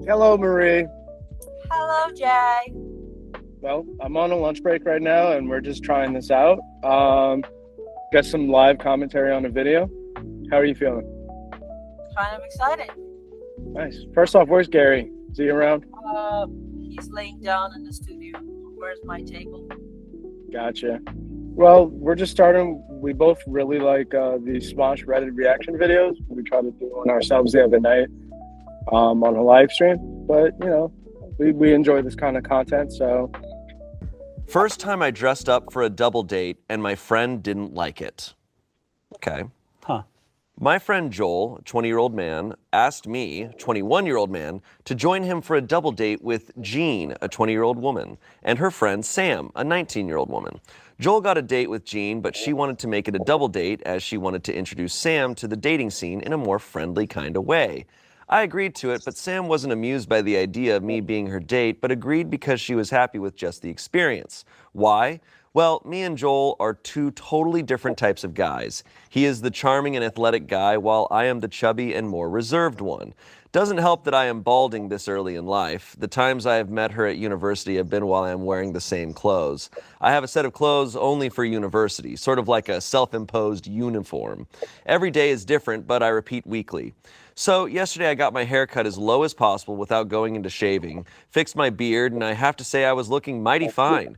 Hello, Marie. Hello, Jay. Well, I'm on a lunch break right now, and we're just trying this out. Got some live commentary on a video. How are you feeling? Kind of excited. Nice. First off, where's Gary? Is he around? Uh, he's laying down in the studio. Where's my table? Gotcha. Well, we're just starting. We both really like the Smosh Reddit reaction videos. We tried to do one ourselves the other night on a live stream, but we enjoy this kind of content. So First time I dressed up for a double date and my friend didn't like it. Okay. Huh. My friend Joel, a 20-year-old man, asked me, 21-year-old man, to join him for a double date with Jean, a 20-year-old woman, and her friend Sam, a 19-year-old woman. Joel got a date with Jean, but she wanted to make it a double date as she wanted to introduce Sam to the dating scene in a more friendly kind of way. I agreed to it, but Sam wasn't amused by the idea of me being her date, but agreed because she was happy with just the experience. Why? Well, me and Joel are two totally different types of guys. He is the charming and athletic guy, while I am the chubby and more reserved one. Doesn't help that I am balding this early in life. The times I have met her at university have been while I am wearing the same clothes. I have a set of clothes only for university, sort of like a self-imposed uniform. Every day is different, but I repeat weekly. So yesterday I got my hair cut as low as possible without going into shaving, fixed my beard, and I have to say I was looking mighty fine.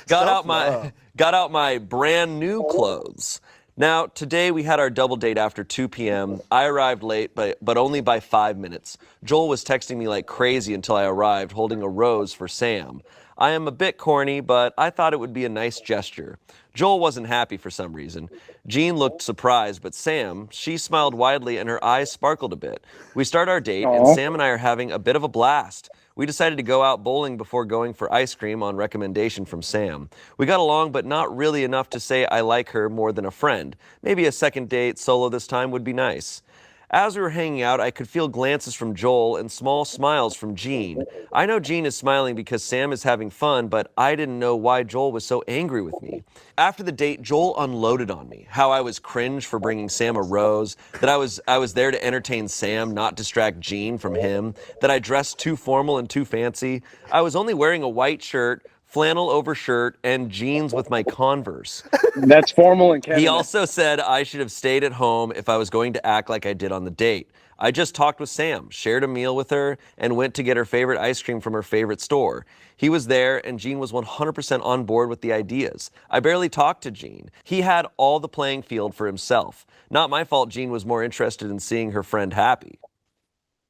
Got out my brand new clothes. Now, today we had our double date after 2 p.m. I arrived late, but only by 5 minutes. Joel was texting me like crazy until I arrived, holding a rose for Sam. I am a bit corny, but I thought it would be a nice gesture. Joel wasn't happy for some reason. Jean looked surprised, but Sam, she smiled widely and her eyes sparkled a bit. We start our date, and Aw. Sam and I are having a bit of a blast. We decided to go out bowling before going for ice cream on recommendation from Sam. We got along, but not really enough to say I like her more than a friend. Maybe a second date, solo this time, would be nice. As we were hanging out, I could feel glances from Joel and small smiles from Jean. I know Jean is smiling because Sam is having fun, but I didn't know why Joel was so angry with me. After the date, Joel unloaded on me, how I was cringe for bringing Sam a rose, that I was there to entertain Sam, not distract Jean from him, that I dressed too formal and too fancy. I was only wearing a white shirt, flannel over shirt, and jeans with my Converse. that's formal and He canon. also said I should have stayed at home if I was going to act like I did on the date. I just talked with Sam, shared a meal with her, and went to get her favorite ice cream from her favorite store. He was there, and Jean was 100% on board with the ideas. I barely talked to Jean. He had all the playing field for himself. Not my fault Jean was more interested in seeing her friend happy.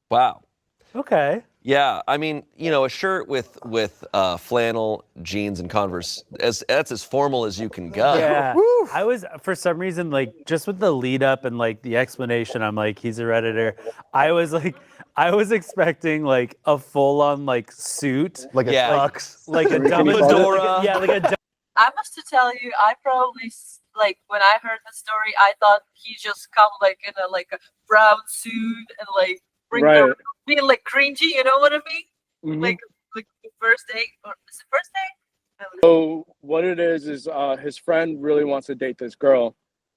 Wow. Okay. Yeah, I mean, a shirt with flannel, jeans, and Converse, that's as formal as you can go. Yeah. I was, for some reason, like, just with the lead up and like the explanation, I'm like, he's a Redditor. I was expecting like a full on like suit, Like a Yeah. tux. like a Fedora. dumb yeah, like a I must to tell you, I probably like when I heard the story, I thought he just come like in a brown suit and like bring Right. being like cringy. You know what I mean? Mhm. Like the first date or is it first date? So what it is his friend really wants to date this girl.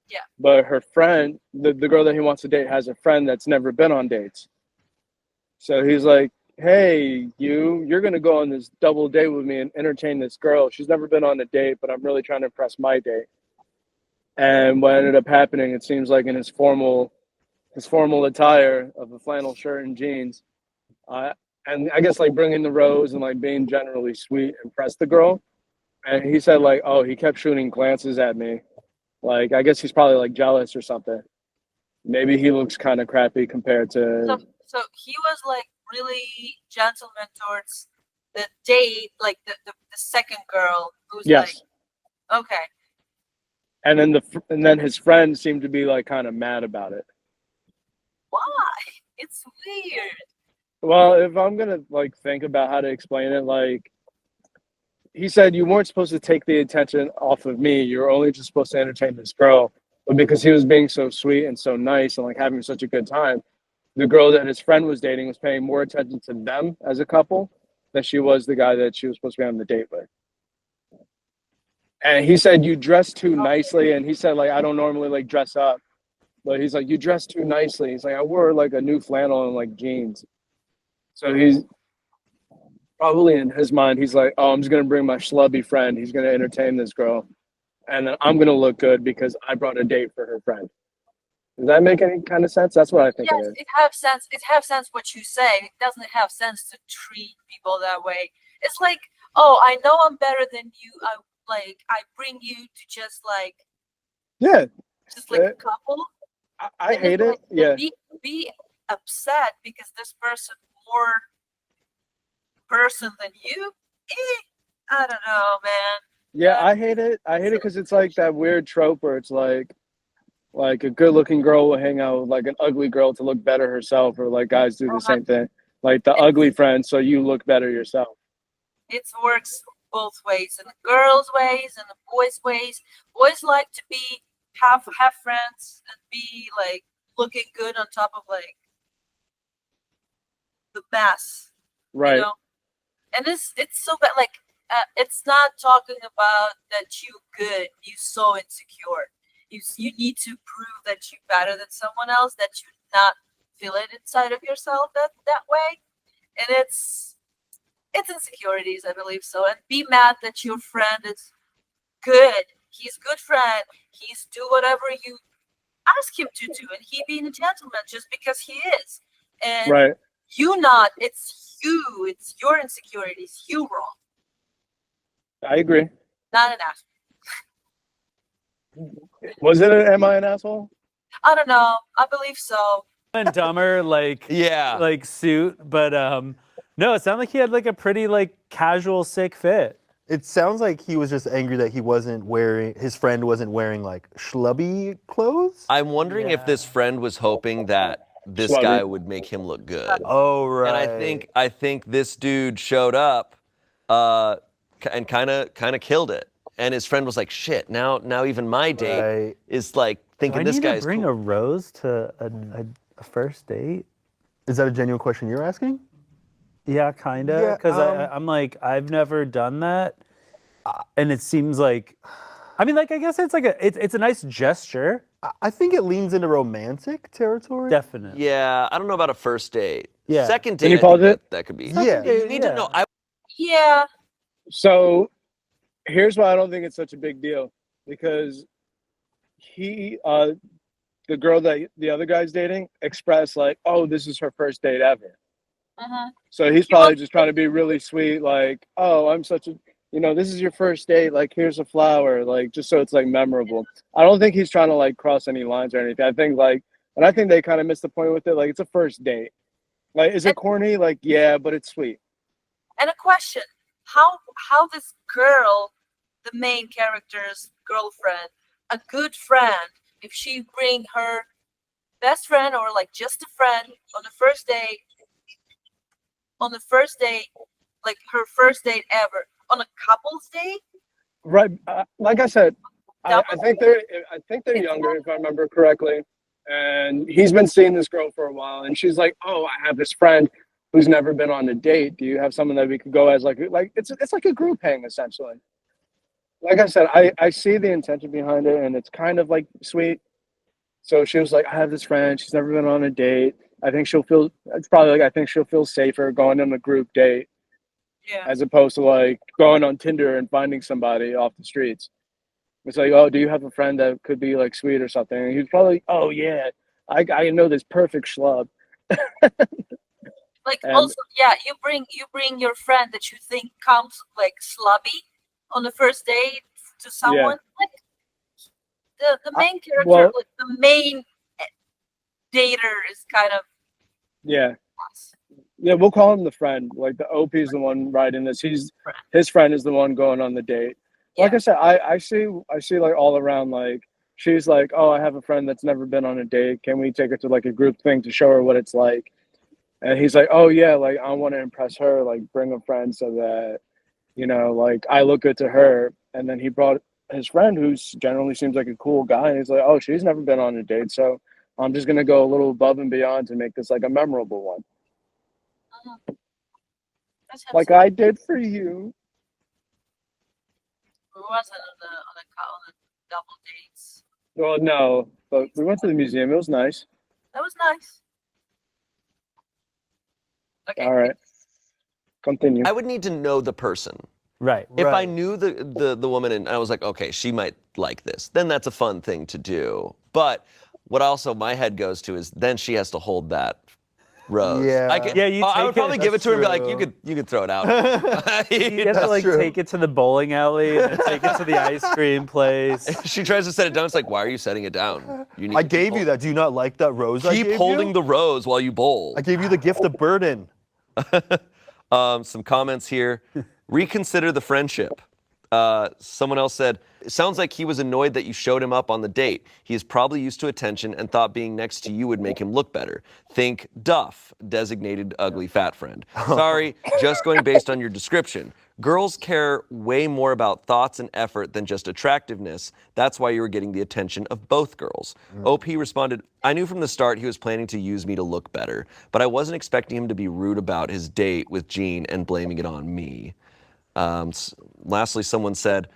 Yeah. But her friend, the girl that he wants to date, has a friend that's never been on dates. So he's like, hey, you're gonna go on this double date with me and entertain this girl. She's never been on a date, but I'm really trying to impress my date. And what ended up happening, it seems like in his formal attire of a flannel shirt and jeans, and I guess like bringing the rose and like being generally sweet impressed the girl. And he said like, oh, he kept shooting glances at me. Like, I guess he's probably like jealous or something. Maybe he looks kind of crappy compared So to. so he was like really gentleman towards the date, like the second girl who's Yes. like okay. And then his friend seemed to be like kind of mad about it. Why? It's weird. Well, if I'm gonna like think about how to explain it, like he said you weren't supposed to take the attention off of me. You were only just supposed to entertain this girl. But because he was being so sweet and so nice and like having such a good time, the girl that his friend was dating was paying more attention to them as a couple than she was the guy that she was supposed to be on the date with. And he said you dress too nicely, and he said like I don't normally like dress up, but he's like you dress too nicely. He's like I wore like a new flannel and like jeans. So he's probably in his mind, he's like, oh, I'm just gonna bring my schlubby friend. He's gonna entertain this girl, and then I'm gonna look good because I brought a date for her friend. Does that make any kind of sense? That's what I think it Yes, is. it have sense. It have sense what you say. It doesn't have sense to treat people that way. It's like, oh, I know I'm better than you. I bring you to just like Yeah, a couple. I And then, hate it. like, Yeah, be upset because this person more person than you. I don't know, man. yeah, I hate it. I hate it because it's like that weird trope where it's like a good-looking girl will hang out with like an ugly girl to look better herself, or like guys do the same thing. Like the ugly friend, so you look better yourself. It works both ways, in the girls' ways and the boys' ways. Boys like to be have friends and be like looking good on top of like the mess, Right. you know. And it's so bad. Like it's not talking about that you good, you so insecure. You need to prove that you're better than someone else, that you not feel it inside of yourself that way, and it's insecurities, I believe so. And be mad that your friend is good. He's good friend. He's do whatever you ask him to do, and he being a gentleman just because he is. And Right. you not. It's you. It's your insecurities. You wrong. I agree. Not an asshole. Was it an am I an asshole? I don't know. I believe so. And Dumber like Yeah. like suit, but no, it sounded like he had like a pretty like casual sick fit. It sounds like he was just angry that his friend wasn't wearing like schlubby clothes. I'm wondering if this friend was hoping that this Slutty. guy would make him look good. Oh, right. And I think this dude showed up and kind of killed it. And his friend was like, "Shit, now even my date Right. is like Do I thinking this need to guy's bring cool." a rose to a first date? Is that a genuine question you're asking? Yeah, kind of. Yeah, Because I'm like, I've never done that, and it seems like, I mean, like I guess it's like it's a nice gesture. I think it leans into romantic territory. Definitely. Yeah, I don't know about a first date. Yeah. Second Can date, you I pause think it? that could be. Yeah. You need to Yeah. know. Yeah. So here's why I don't think it's such a big deal, because the girl that the other guy's dating expressed like, oh, this is her first date ever. So he's probably just trying to be really sweet, like, oh, I'm such a, this is your first date, like, here's a flower, like, just so it's like memorable. I don't think he's trying to like cross any lines or anything. I think and I think they kind of missed the point with it. Like, it's a first date. Like, is it corny? Like, yeah, but it's sweet. And a question: how this girl, the main character's girlfriend, a good friend, if she bring her best friend or like just a friend on the first date, like her first date ever, on a couple's date? Right. Like I said, I Double think they're younger, if I remember correctly. And he's been seeing this girl for a while, and she's like, "Oh, I have this friend who's never been on a date. Do you have someone that we could go as like it's like a group hang essentially?" Like I said, I see the intention behind it, and it's kind of like sweet. So she was like, "I have this friend. She's never been on a date. I think she'll feel. It's probably like I think she'll feel safer going on a group date." Yeah. As opposed to like going on Tinder and finding somebody off the streets. It's like, oh, do you have a friend that could be like sweet or something? And he's probably, oh yeah, I know this perfect schlub. Like And- also, yeah, you bring your friend that you think comes like slubby on the first date to someone. Like the main character, well- like the main dater is kind of Yeah, we'll call him the friend. Like the OP is the one writing this. His friend is the one going on the date. Like Yeah. I said, I see like all around, like she's like, oh, I have a friend that's never been on a date. Can we take her to like a group thing to show her what it's like? And he's like, oh yeah, like I want to impress her, like bring a friend so that, like I look good to her. And then he brought his friend, who generally seems like a cool guy. And he's like, oh, she's never been on a date, so I'm just gonna go a little above and beyond to make this like a memorable one, Let's have like some- I did for you. we wasn't on a double dates. Well, no, but we went to the museum. It was nice. That was nice. Okay. All right. Continue. I would need to know the person. Right. If I knew the woman and I was like, okay, she might like this, then that's a fun thing to do. But what also my head goes to is then she has to hold that rose. Yeah. I would probably give it to her and be like, true. you could throw it out. You have to like true. take it to the bowling alley and then take it to the ice cream place. She tries to set it down. It's like, why are you setting it down? You need I to gave you that. Do you not like that rose I Keep gave holding you? the rose while you bowl. I gave you the gift of burden. Some comments here. Reconsider the friendship. Someone else said, it sounds like he was annoyed that you showed him up on the date. He is probably used to attention and thought being next to you would make him look better. Think DUFF, designated ugly fat friend. Sorry, just going based on your description. Girls care way more about thoughts and effort than just attractiveness. That's why you were getting the attention of both girls. OP responded, I knew from the start he was planning to use me to look better, but I wasn't expecting him to be rude about his date with Jean and blaming it on me. Lastly, someone said,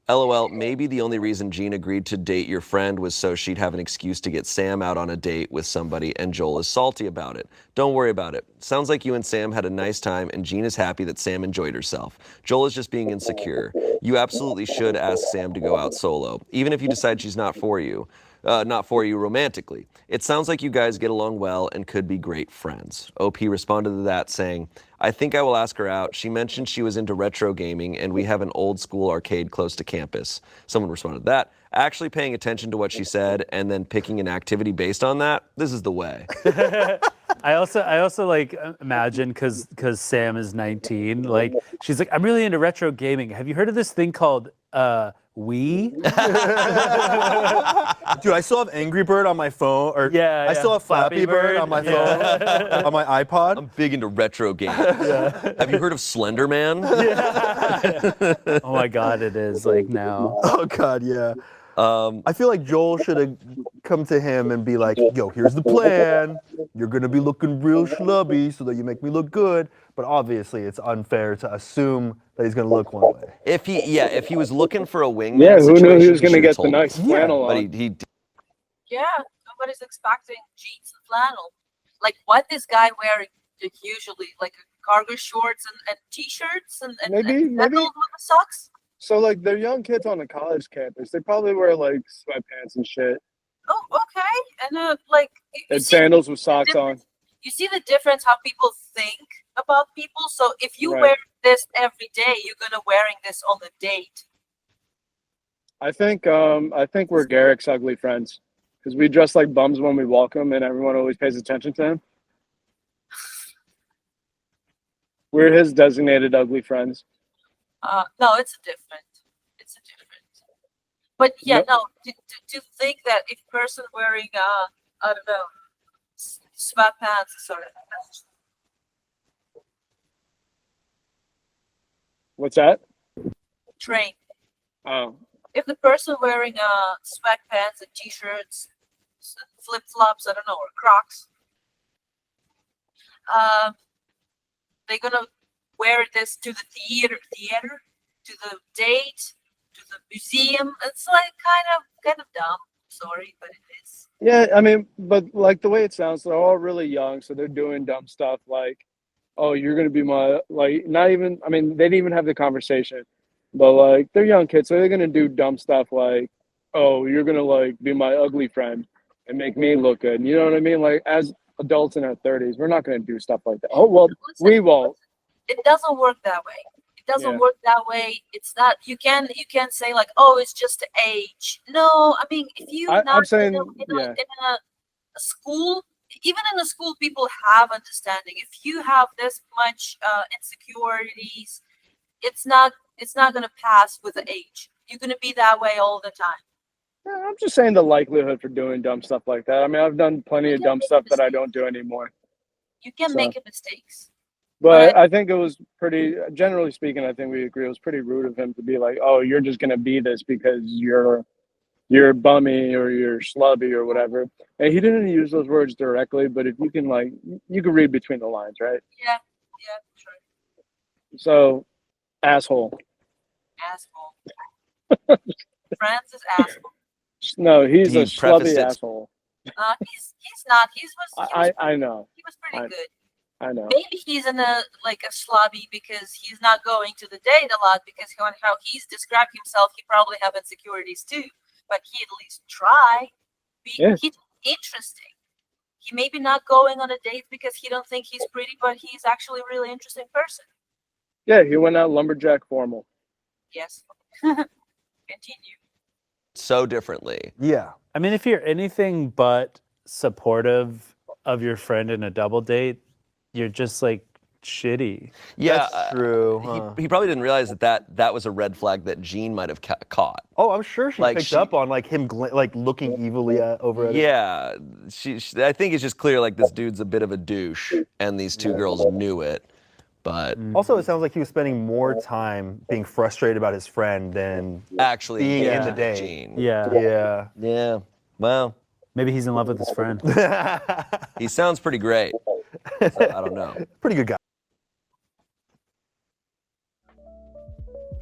LOL, maybe the only reason Jean agreed to date your friend was so she'd have an excuse to get Sam out on a date with somebody, and Joel is salty about it. Don't worry about it. Sounds like you and Sam had a nice time, and Jean is happy that Sam enjoyed herself. Joel is just being insecure. You absolutely should ask Sam to go out solo, even if you decide she's not for you romantically. It sounds like you guys get along well and could be great friends. OP responded to that saying, I think I will ask her out. She mentioned she was into retro gaming and we have an old school arcade close to campus. Someone responded to that. Actually paying attention to what she said and then picking an activity based on that, this is the way. I also like imagine because Sam is 19, like she's like, I'm really into retro gaming. Have you heard of this thing called Wii? Dude, I still have Angry Bird on my phone. I still have Flappy Bird on my phone, on my iPod. I'm big into retro games. Have you heard of Slender Man? Oh my God, it is like now. Oh God, yeah. I feel like Joel should have come to him and be like, yo, here's the plan. You're going to be looking real schlubby so that you make me look good. But obviously, it's unfair to assume that he's going to look one way. If he was looking for a wingman Yeah, who knew he situation, was going to should've get the told nice him. flannel But on? he Yeah, nobody's expecting jeans and flannel. Like what this guy wearing usually, like cargo shorts and t-shirts and Maybe- sandals with the socks. So, like, they're young kids on a college campus. They probably wear, like, sweatpants and shit. Oh, okay. And like you And see sandals with socks difference- on. You see the difference how people think about people. So if you Right. wear this every day, you're gonna wearing this on the date. I think we're Garrick's ugly friends. Because we dress like bums when we walk him, and everyone always pays attention to him. We're his designated ugly friends. No, it's a different. But yeah, No- no. To think that if person wearing I don't know sweatpants, sorry, What's that? train. Oh, If the person wearing sweatpants and t-shirts, flip flops, I don't know, or Crocs, they're gonna wear this to the theater, to the date, to the museum. It's like kind of dumb. Sorry, but it is. yeah. I mean, but like the way it sounds, they're all really young, so they're doing dumb stuff like, "Oh, you're gonna be my like." Not even. I mean, they didn't even have the conversation, but like they're young kids, so they're gonna do dumb stuff like, "Oh, you're gonna like be my ugly friend and make me look good." You know what I mean? Like as adults in our 30s, we're not gonna do stuff like that. Oh well, Listen, we won't. It doesn't work that way. It doesn't Yeah. work that way. It's not. You can say like, oh, it's just age. No, I mean, if you I'm not saying, in yeah. a school, even in a school, people have understanding. If you have this much insecurities, it's not gonna pass with the age. You're gonna be that way all the time. Yeah, I'm just saying the likelihood for doing dumb stuff like that. I mean, I've done plenty of can dumb make stuff that I mistakes. don't do anymore. You can So- make mistakes. But But- I think it was pretty, generally speaking, I think we agree it was pretty rude of him to be like, "Oh, you're just gonna be this because you're bummy or you're slubby or whatever." And he didn't use those words directly, but if you can like, you can read between the lines, right? Yeah, sure. So, asshole. Asshole. Francis asshole. No, he's He a prefaced schlubby it- asshole. He's not. He was I know. he was pretty I- good. I know. Maybe he's in a slobby because he's not going to the date a lot because how he's described himself, he probably have insecurities too. But he at least try. Yeah. He's interesting. He may be not going on a date because he don't think he's pretty, but he's actually a really interesting person. Yeah, he went out lumberjack formal. Yes. Continue. So differently. Yeah. I mean, if you're anything but supportive of your friend in a double date, you're just like shitty. Yeah, That's true. huh. He probably didn't realize that was a red flag that Jean might have caught. Oh, I'm sure she Like, picked she- up on like him like looking evilly over at her. Yeah, she, I think it's just clear like this dude's a bit of a douche, and these two girls knew it. But Also, it sounds like he was spending more time being frustrated about his friend than actually, being in yeah, the day. Jean. Yeah. Yeah. Yeah. Well, Maybe he's in love with his friend. he sounds pretty great. So, I don't know. Pretty good guy.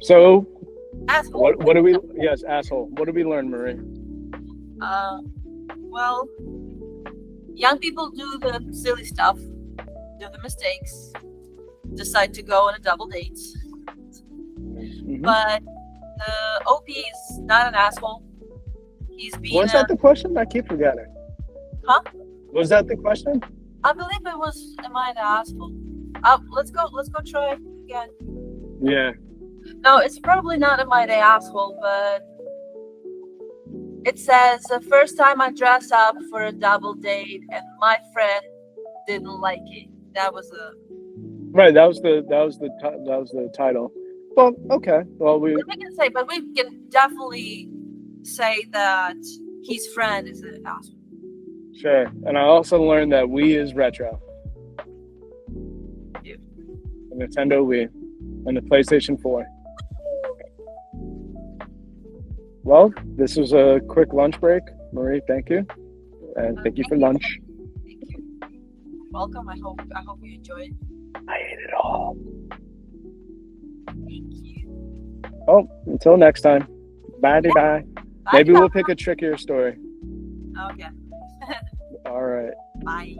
So Asshole. what do we? Yes, asshole. What did we learn, Marie? Well, young people do the silly stuff, do the mistakes, decide to go on a double date. Mhm. But the OP is not an asshole. He's being Was that the question? I keep forgetting. Huh? Was that the question? I believe it was, am I an asshole? Let's go try it again. Yeah. No, it's probably not am I the asshole, but it says the first time I dressed up for a double date and my friend didn't like it. That was a Right. That was the title. Well, okay. Well, we. we can say, but we can definitely say that his friend is an asshole. Sure. And I also learned that Wii is retro. Yeah. The Nintendo Wii and the PlayStation 4. Well, this was a quick lunch break. Marie, thank you. And thank you for lunch. Thank you. Welcome. I hope you enjoyed. I ate it all. Thank you. Well, until next time. Bye bye. Bye. Maybe we'll pick a trickier story. Okay. All right. Bye.